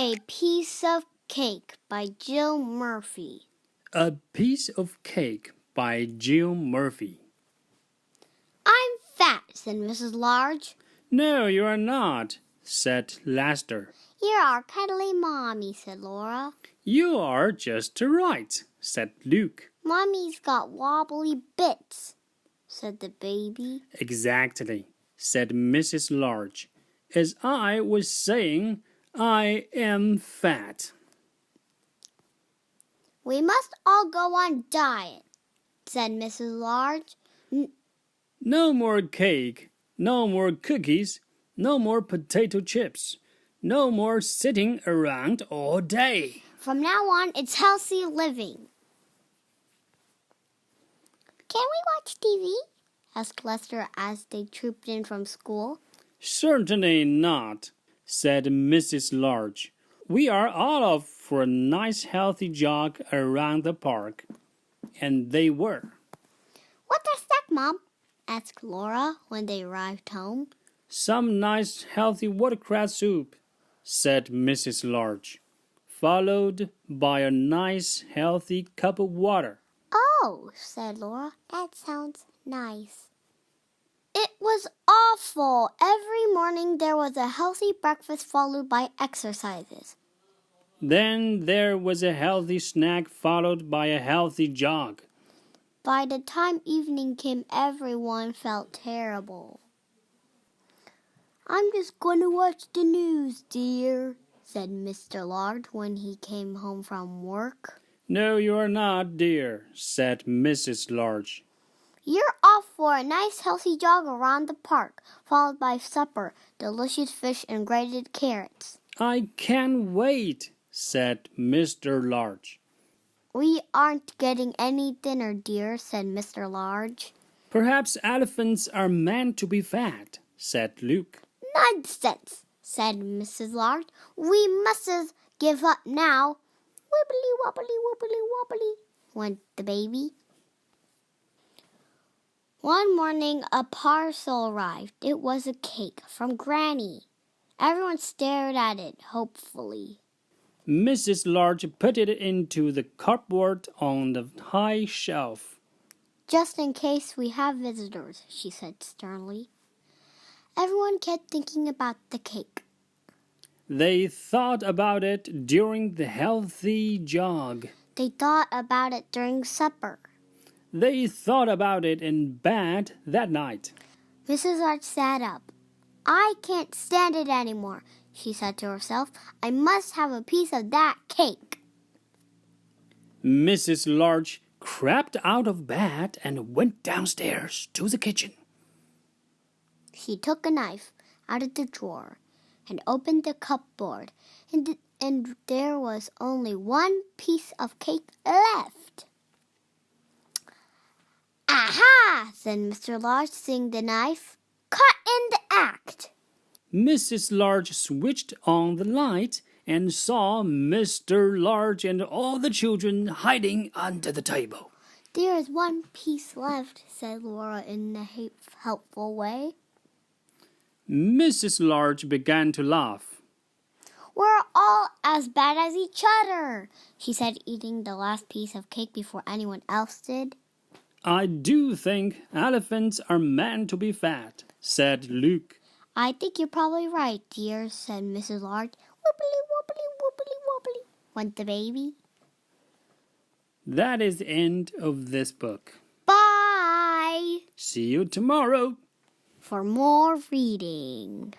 A Piece of Cake by Jill Murphy. A Piece of Cake by Jill Murphy. I'm fat, said Mrs. Large. No, you are not, said Lester. You're our cuddly mommy, said Laura. You are just right, said Luke. Mommy's got wobbly bits, said the baby. Exactly, said Mrs. Large. As I was saying, I am fat. We must all go on diet, said Mrs. Large. No more cake, no more cookies, no more potato chips, no more sitting around all day. From now on, it's healthy living. Can we watch TV? Asked Lester as they trooped in from school. Certainly not, said Mrs. Large. We are all off for a nice healthy jog around the park. And they were. What's our snack, Mom? Asked Laura when they arrived home. Some nice healthy watercress soup, said Mrs. Large, followed by a nice healthy cup of water. Oh, said Laura, that sounds nice. It was awful. Every morning there was a healthy breakfast followed by exercises. Then there was a healthy snack followed by a healthy jog. By the time evening came, everyone felt terrible. I'm just going to watch the news, dear, said Mr. Large when he came home from work. No, you are not, dear, said Mrs. Large. You're off for a nice healthy jog around the park, followed by supper, delicious fish and grated carrots. I can't wait, said Mr. Large. We aren't getting any dinner, dear, said Mr. Large. Perhaps elephants are meant to be fat, said Luke. Nonsense, said Mrs. Large. We mustn't give up now. Wibbly wobbly wobbly wobbly, went the baby. One morning a parcel arrived. It was a cake from Granny. Everyone stared at it hopefully. Mrs. Large put it into the cupboard on the high shelf. Just in case we have visitors, she said sternly. Everyone kept thinking about the cake. They thought about it during the healthy jog. They thought about it during supper. They thought about it in bed that night. Mrs. Large sat up. I can't stand it anymore, she said to herself. I must have a piece of that cake. Mrs. Large crept out of bed and went downstairs to the kitchen. She took a knife out of the drawer and opened the cupboard, and there was only one piece of cake left. Aha! said Mr. Large, seeing the knife. Caught in the act. Mrs. Large switched on the light and saw Mr. Large and all the children hiding under the table. There is one piece left, said Laura in a helpful way. Mrs. Large began to laugh. We're all as bad as each other, she said, eating the last piece of cake before anyone else did. I do think elephants are meant to be fat, said Luke. I think you're probably right, dear, said Mrs. Large. Wobbly, wobbly, wobbly, wobbly, went the baby. That is the end of this book. Bye! See you tomorrow. For more reading.